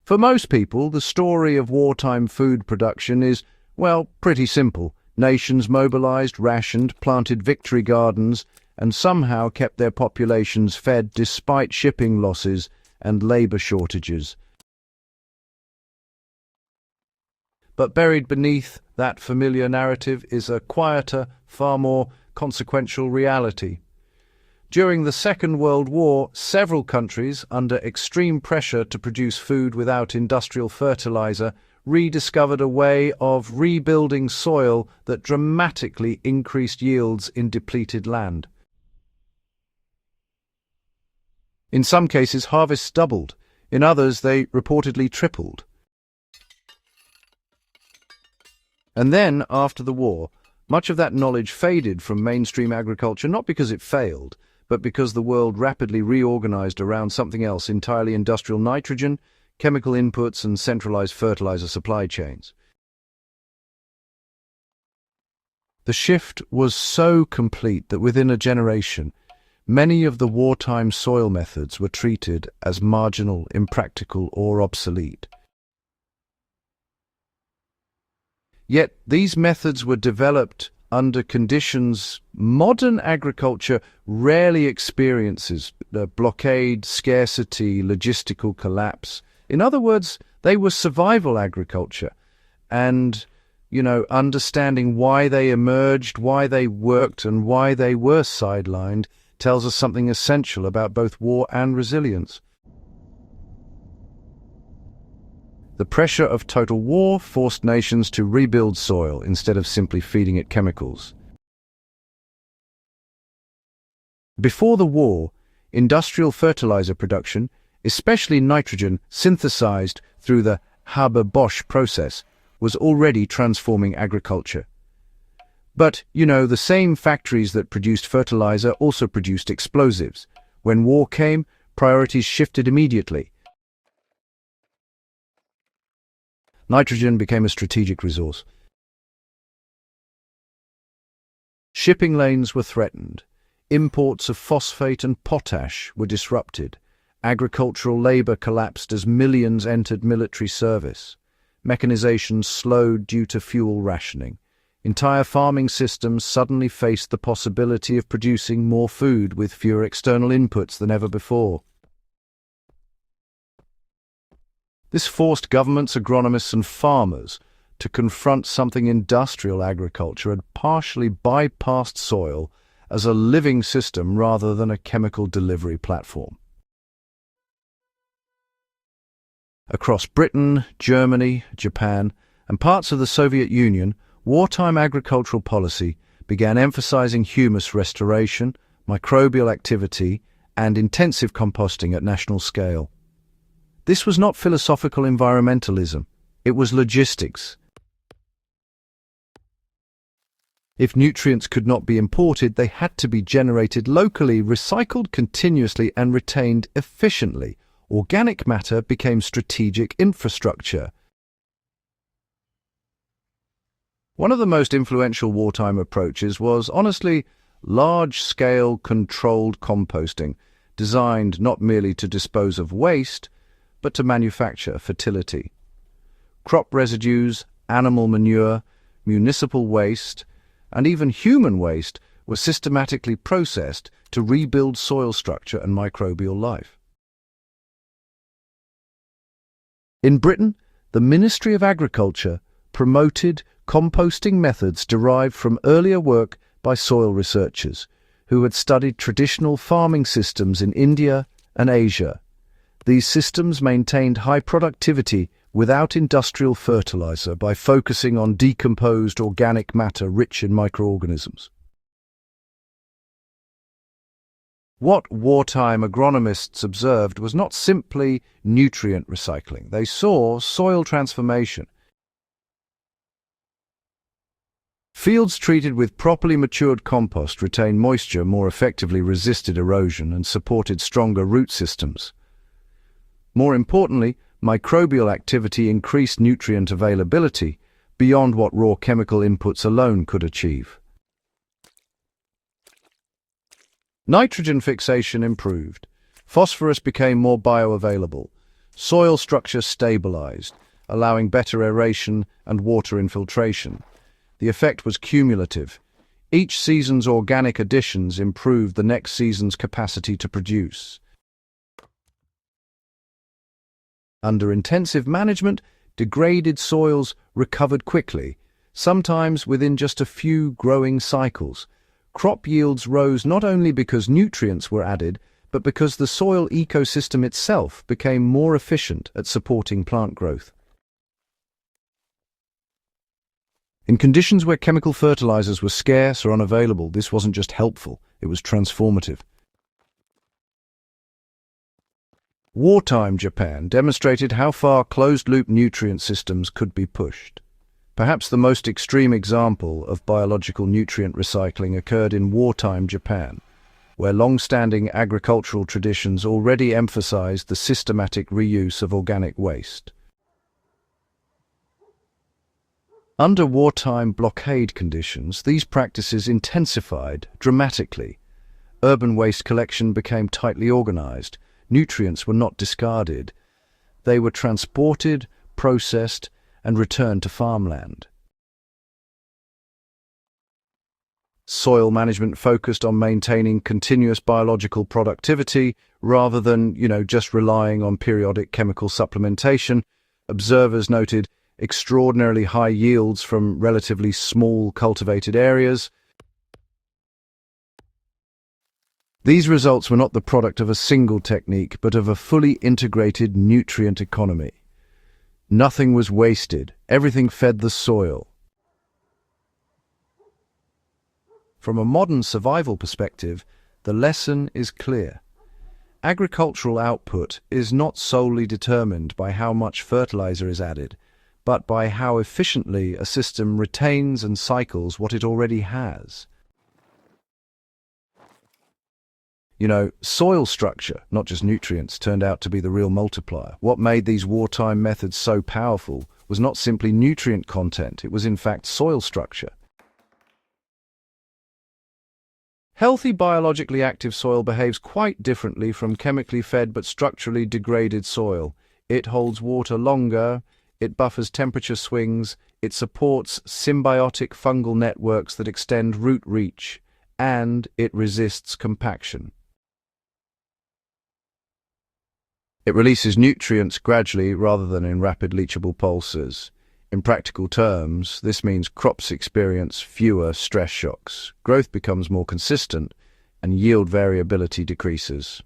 For most people, the story of wartime food production is, well, pretty simple. Nations mobilized, rationed, planted victory gardens, and somehow kept their populations fed despite shipping losses and labor shortages. But buried beneath that familiar narrative is a quieter, far more consequential reality. During the Second World War, several countries, under extreme pressure to produce food without industrial fertilizer, rediscovered a way of rebuilding soil that dramatically increased yields in depleted land. In some cases, harvests doubled. In others, they reportedly tripled. And then, after the war, much of that knowledge faded from mainstream agriculture, not because it failed, but because the world rapidly reorganized around something else entirely: industrial nitrogen, chemical inputs, and centralized fertilizer supply chains. The shift was so complete that within a generation, many of the wartime soil methods were treated as marginal, impractical, or obsolete. Yet these methods were developed under conditions modern agriculture rarely experiences: blockade, scarcity, logistical collapse. In other words, they were survival agriculture. And, understanding why they emerged, why they worked, and why they were sidelined tells us something essential about both war and resilience. The pressure of total war forced nations to rebuild soil instead of simply feeding it chemicals. Before the war, industrial fertilizer production, especially nitrogen synthesized through the Haber-Bosch process, was already transforming agriculture. But, the same factories that produced fertilizer also produced explosives. When war came, priorities shifted immediately. Nitrogen became a strategic resource. Shipping lanes were threatened. Imports of phosphate and potash were disrupted. Agricultural labor collapsed as millions entered military service. Mechanization slowed due to fuel rationing. Entire farming systems suddenly faced the possibility of producing more food with fewer external inputs than ever before. This forced governments, agronomists, and farmers to confront something industrial agriculture had partially bypassed soil as a living system rather than a chemical delivery platform. Across Britain, Germany, Japan, and parts of the Soviet Union, wartime agricultural policy began emphasizing humus restoration, microbial activity, and intensive composting at national scale. This was not philosophical environmentalism, it was logistics. If nutrients could not be imported, they had to be generated locally, recycled continuously, and retained efficiently. Organic matter became strategic infrastructure. One of the most influential wartime approaches was, honestly, large-scale controlled composting, designed not merely to dispose of waste, but to manufacture fertility. Crop residues, animal manure, municipal waste, and even human waste were systematically processed to rebuild soil structure and microbial life. In Britain, the Ministry of Agriculture promoted composting methods derived from earlier work by soil researchers who had studied traditional farming systems in India and Asia. These systems maintained high productivity without industrial fertilizer by focusing on decomposed organic matter rich in microorganisms. What wartime agronomists observed was not simply nutrient recycling. They saw soil transformation. Fields treated with properly matured compost retained moisture, more effectively resisted erosion, and supported stronger root systems. More importantly, microbial activity increased nutrient availability beyond what raw chemical inputs alone could achieve. Nitrogen fixation improved. Phosphorus became more bioavailable. Soil structure stabilized, allowing better aeration and water infiltration. The effect was cumulative. Each season's organic additions improved the next season's capacity to produce. Under intensive management, degraded soils recovered quickly, sometimes within just a few growing cycles. Crop yields rose not only because nutrients were added, but because the soil ecosystem itself became more efficient at supporting plant growth. In conditions where chemical fertilizers were scarce or unavailable, this wasn't just helpful, it was transformative. Wartime Japan demonstrated how far closed-loop nutrient systems could be pushed. Perhaps the most extreme example of biological nutrient recycling occurred in wartime Japan, where long-standing agricultural traditions already emphasized the systematic reuse of organic waste. Under wartime blockade conditions, these practices intensified dramatically. Urban waste collection became tightly organized. Nutrients were not discarded. They were transported, processed, and returned to farmland. Soil management focused on maintaining continuous biological productivity rather than, just relying on periodic chemical supplementation. Observers noted extraordinarily high yields from relatively small cultivated areas. These results were not the product of a single technique, but of a fully integrated nutrient economy. Nothing was wasted. Everything fed the soil. From a modern survival perspective, the lesson is clear. Agricultural output is not solely determined by how much fertilizer is added, but by how efficiently a system retains and cycles what it already has. Soil structure, not just nutrients, turned out to be the real multiplier. What made these wartime methods so powerful was not simply nutrient content, it was in fact soil structure. Healthy biologically active soil behaves quite differently from chemically fed but structurally degraded soil. It holds water longer, it buffers temperature swings, it supports symbiotic fungal networks that extend root reach, and it resists compaction. It releases nutrients gradually rather than in rapid leachable pulses. In practical terms, this means crops experience fewer stress shocks, growth becomes more consistent, and yield variability decreases.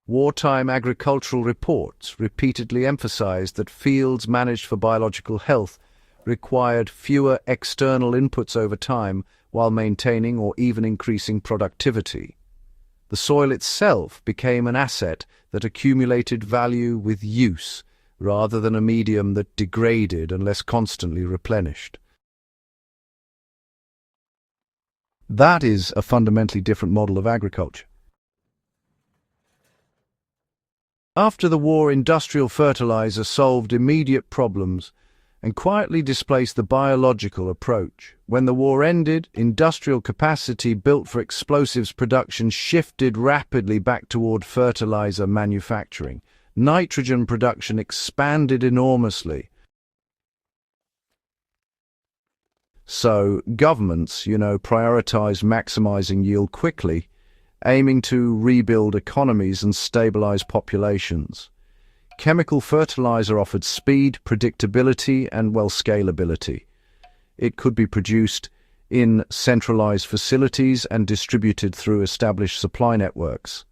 Wartime agricultural reports repeatedly emphasized that fields managed for biological health required fewer external inputs over time while maintaining or even increasing productivity. The soil itself became an asset that accumulated value with use, rather than a medium that degraded unless constantly replenished. That is a fundamentally different model of agriculture. After the war, industrial fertilizer solved immediate problems and quietly displaced the biological approach. When the war ended, industrial capacity built for explosives production shifted rapidly back toward fertilizer manufacturing. Nitrogen production expanded enormously. So governments, prioritized maximizing yield quickly, aiming to rebuild economies and stabilize populations. Chemical fertilizer offered speed, predictability, and, scalability. It could be produced in centralized facilities and distributed through established supply networks.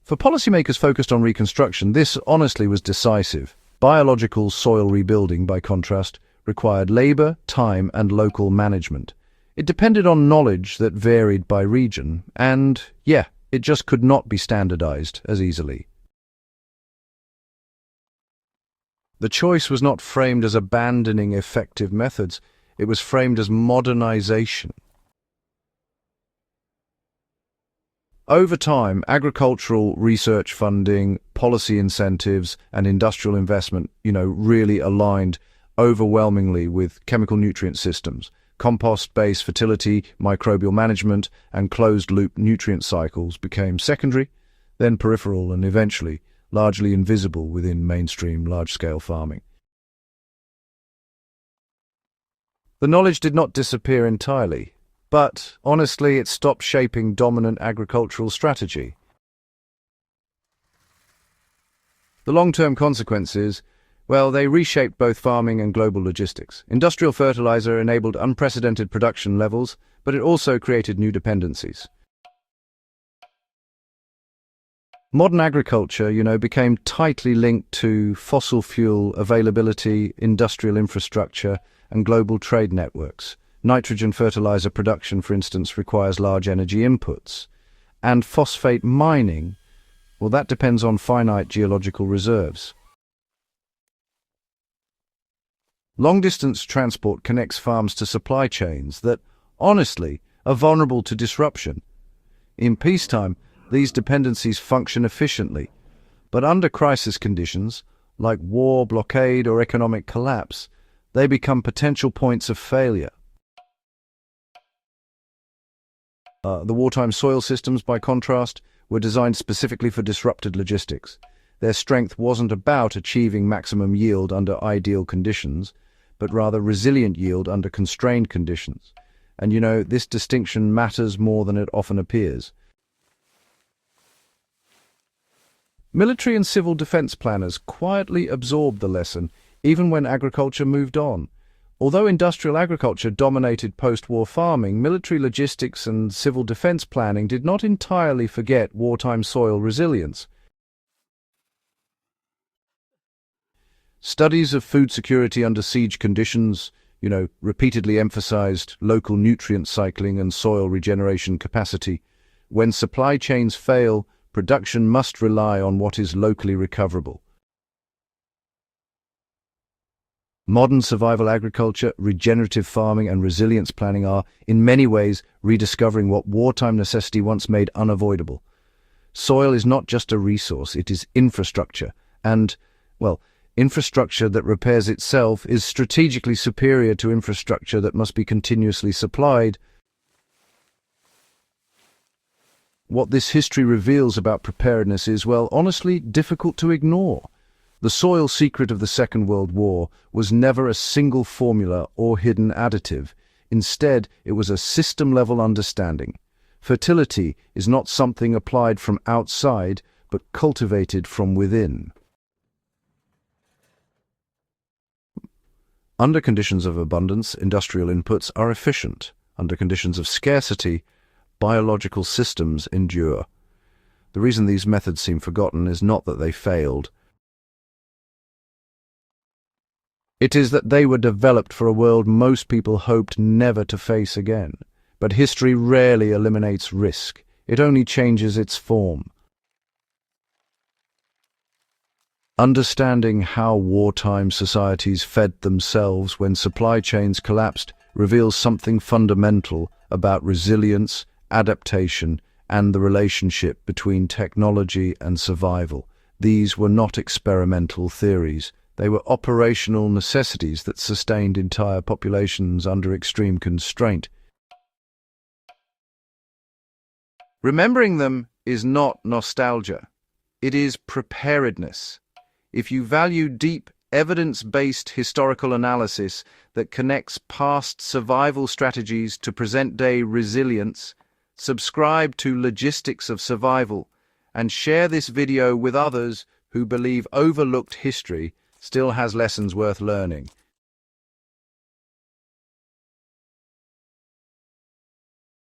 For policymakers focused on reconstruction, this honestly was decisive. Biological soil rebuilding, by contrast, required labor, time, and local management. It depended on knowledge that varied by region, and, it just could not be standardized as easily. The choice was not framed as abandoning effective methods, it was framed as modernization. Over time, agricultural research funding, policy incentives, and industrial investment, really aligned overwhelmingly with chemical nutrient systems. Compost-based fertility, microbial management, and closed-loop nutrient cycles became secondary, then peripheral, and eventually largely invisible within mainstream large-scale farming. The knowledge did not disappear entirely, but honestly it stopped shaping dominant agricultural strategy. The long-term consequences, well, they reshaped both farming and global logistics. Industrial fertilizer enabled unprecedented production levels, but it also created new dependencies. Modern agriculture, became tightly linked to fossil fuel availability, industrial infrastructure, and global trade networks. Nitrogen fertilizer production, for instance, requires large energy inputs. And phosphate mining, well, that depends on finite geological reserves. Long-distance transport connects farms to supply chains that, honestly, are vulnerable to disruption. In peacetime, these dependencies function efficiently, but under crisis conditions, like war, blockade, or economic collapse, they become potential points of failure. The wartime soil systems, by contrast, were designed specifically for disrupted logistics. Their strength wasn't about achieving maximum yield under ideal conditions, but rather resilient yield under constrained conditions. And this distinction matters more than it often appears. Military and civil defense planners quietly absorbed the lesson, even when agriculture moved on. Although industrial agriculture dominated post-war farming, military logistics and civil defense planning did not entirely forget wartime soil resilience. Studies of food security under siege conditions, repeatedly emphasized local nutrient cycling and soil regeneration capacity. When supply chains fail, production must rely on what is locally recoverable. Modern survival agriculture, regenerative farming, and resilience planning are, in many ways, rediscovering what wartime necessity once made unavoidable. Soil is not just a resource, it is infrastructure. And, infrastructure that repairs itself is strategically superior to infrastructure that must be continuously supplied. What this history reveals about preparedness is, honestly, difficult to ignore. The soil secret of the Second World War was never a single formula or hidden additive. Instead, it was a system-level understanding. Fertility is not something applied from outside, but cultivated from within. Under conditions of abundance, industrial inputs are efficient. Under conditions of scarcity, biological systems endure. The reason these methods seem forgotten is not that they failed. It is that they were developed for a world most people hoped never to face again. But history rarely eliminates risk. It only changes its form. Understanding how wartime societies fed themselves when supply chains collapsed reveals something fundamental about resilience, adaptation, and the relationship between technology and survival. These were not experimental theories. They were operational necessities that sustained entire populations under extreme constraint. Remembering them is not nostalgia. It is preparedness. If you value deep, evidence-based historical analysis that connects past survival strategies to present-day resilience, subscribe to Logistics of Survival and share this video with others who believe overlooked history still has lessons worth learning.